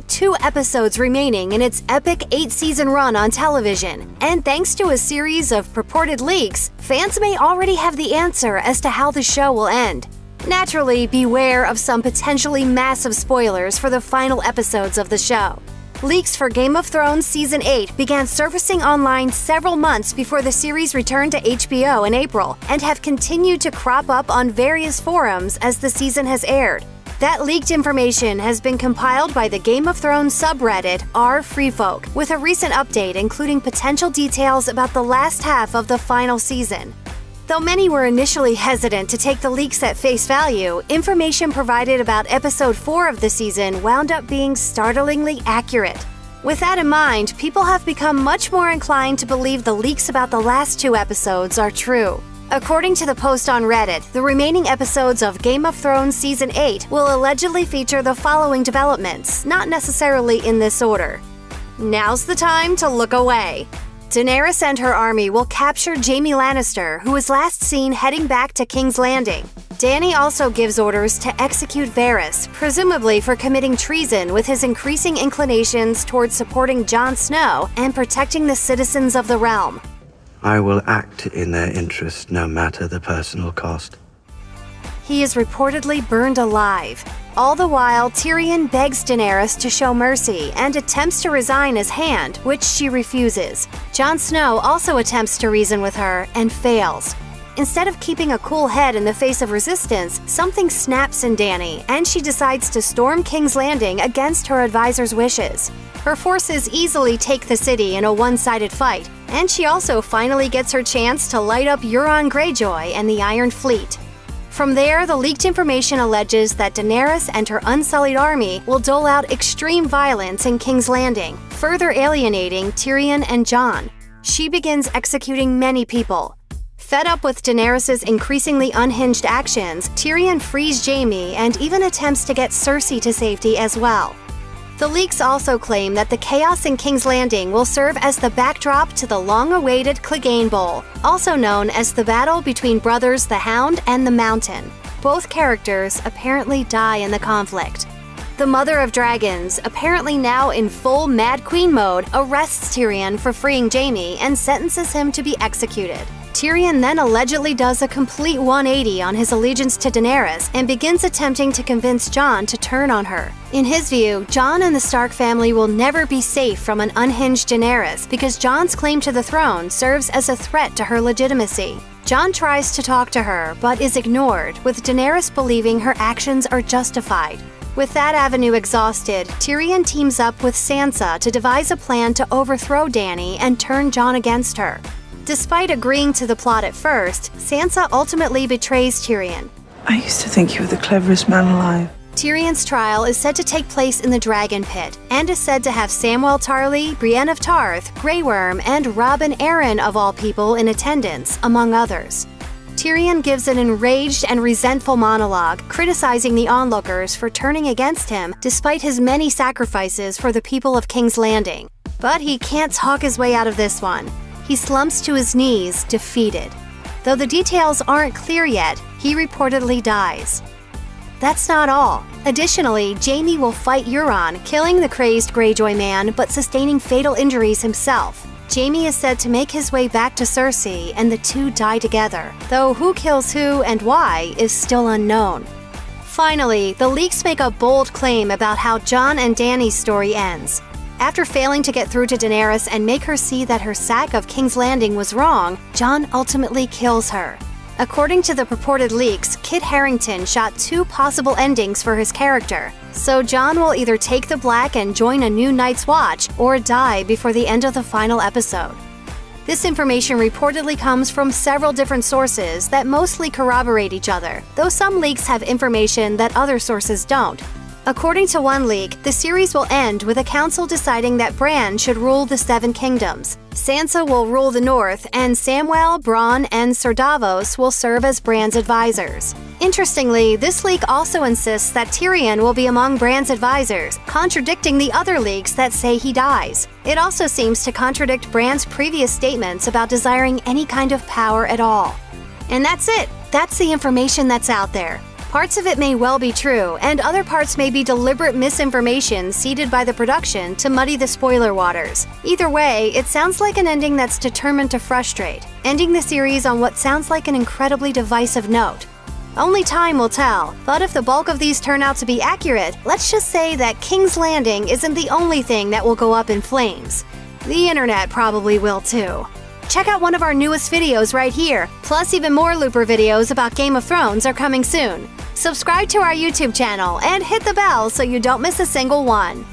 2 episodes remaining in its epic 8-season run on television, and thanks to a series of purported leaks, fans may already have the answer as to how the show will end. Naturally, beware of some potentially massive spoilers for the final episodes of the show. Leaks for Game of Thrones Season 8 began surfacing online several months before the series returned to HBO in April, and have continued to crop up on various forums as the season has aired. That leaked information has been compiled by the Game of Thrones subreddit r/freefolk, with a recent update including potential details about the last half of the final season. Though many were initially hesitant to take the leaks at face value, information provided about Episode 4 of the season wound up being startlingly accurate. With that in mind, people have become much more inclined to believe the leaks about the last 2 episodes are true. According to the post on Reddit, the remaining episodes of Game of Thrones Season 8 will allegedly feature the following developments, not necessarily in this order. Now's the time to look away. Daenerys and her army will capture Jaime Lannister, who was last seen heading back to King's Landing. Dany also gives orders to execute Varys, presumably for committing treason with his increasing inclinations towards supporting Jon Snow and protecting the citizens of the realm. I will act in their interest, no matter the personal cost. He is reportedly burned alive. All the while, Tyrion begs Daenerys to show mercy and attempts to resign his hand, which she refuses. Jon Snow also attempts to reason with her and fails. Instead of keeping a cool head in the face of resistance, something snaps in Dany, and she decides to storm King's Landing against her advisor's wishes. Her forces easily take the city in a one-sided fight, and she also finally gets her chance to light up Euron Greyjoy and the Iron Fleet. From there, the leaked information alleges that Daenerys and her unsullied army will dole out extreme violence in King's Landing, further alienating Tyrion and Jon. She begins executing many people. Fed up with Daenerys' increasingly unhinged actions, Tyrion frees Jaime and even attempts to get Cersei to safety as well. The leaks also claim that the chaos in King's Landing will serve as the backdrop to the long-awaited Clegane Bowl, also known as the battle between brothers the Hound and the Mountain. Both characters apparently die in the conflict. The Mother of Dragons, apparently now in full Mad Queen mode, arrests Tyrion for freeing Jaime and sentences him to be executed. Tyrion then allegedly does a complete 180 on his allegiance to Daenerys and begins attempting to convince Jon to turn on her. In his view, Jon and the Stark family will never be safe from an unhinged Daenerys because Jon's claim to the throne serves as a threat to her legitimacy. Jon tries to talk to her, but is ignored, with Daenerys believing her actions are justified. With that avenue exhausted, Tyrion teams up with Sansa to devise a plan to overthrow Dany and turn Jon against her. Despite agreeing to the plot at first, Sansa ultimately betrays Tyrion. I used to think you were the cleverest man alive. Tyrion's trial is said to take place in the Dragon Pit, and is said to have Samwell Tarly, Brienne of Tarth, Grey Worm, and Robin Arryn of all people in attendance, among others. Tyrion gives an enraged and resentful monologue, criticizing the onlookers for turning against him despite his many sacrifices for the people of King's Landing. But he can't talk his way out of this one. He slumps to his knees, defeated. Though the details aren't clear yet, he reportedly dies. That's not all. Additionally, Jaime will fight Euron, killing the crazed Greyjoy man but sustaining fatal injuries himself. Jaime is said to make his way back to Cersei, and the two die together, though who kills who and why is still unknown. Finally, the leaks make a bold claim about how Jon and Dany's story ends. After failing to get through to Daenerys and make her see that her sack of King's Landing was wrong, Jon ultimately kills her. According to the purported leaks, Kit Harington shot 2 possible endings for his character, so Jon will either take the black and join a new Night's Watch, or die before the end of the final episode. This information reportedly comes from several different sources that mostly corroborate each other, though some leaks have information that other sources don't. According to one leak, the series will end with a council deciding that Bran should rule the 7 kingdoms. Sansa will rule the north, and Samwell, Bronn, and Ser Davos will serve as Bran's advisors. Interestingly, this leak also insists that Tyrion will be among Bran's advisors, contradicting the other leaks that say he dies. It also seems to contradict Bran's previous statements about desiring any kind of power at all. And that's it. That's the information that's out there. Parts of it may well be true, and other parts may be deliberate misinformation seeded by the production to muddy the spoiler waters. Either way, it sounds like an ending that's determined to frustrate, ending the series on what sounds like an incredibly divisive note. Only time will tell, but if the bulk of these turn out to be accurate, let's just say that King's Landing isn't the only thing that will go up in flames. The internet probably will too. Check out one of our newest videos right here, plus even more Looper videos about Game of Thrones are coming soon. Subscribe to our YouTube channel and hit the bell so you don't miss a single one.